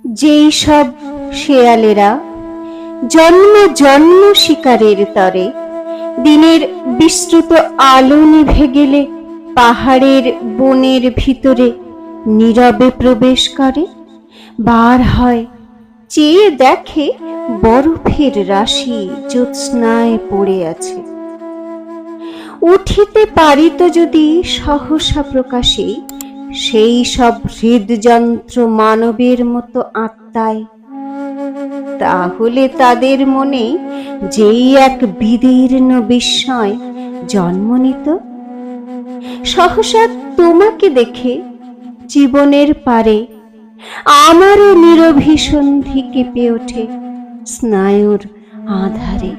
যেই সব শেয়ালেরা জন্ম জন্ম শিকারের তরে দিনের বিস্তৃত আলো নিভে গেলে পাহাড়ের বনের ভিতরে নীরবে প্রবেশ করে, বার হয়, চেয়ে দেখে বরফের রাশি জ্যোৎস্নায় পড়ে আছে। উঠিতে পারিত যদি সহসা প্রকাশে সেই সব হৃদযন্ত্র মানবের মতো আত্মায়, তাহলে তাদের মনে যেই এক বিদীর্ণ বিস্ময় জন্ম নিত, সহসা তোমাকে দেখে জীবনের পারে আমারও নিরভিসন্ধি কেঁপে ওঠে স্নায়ুর আধারে।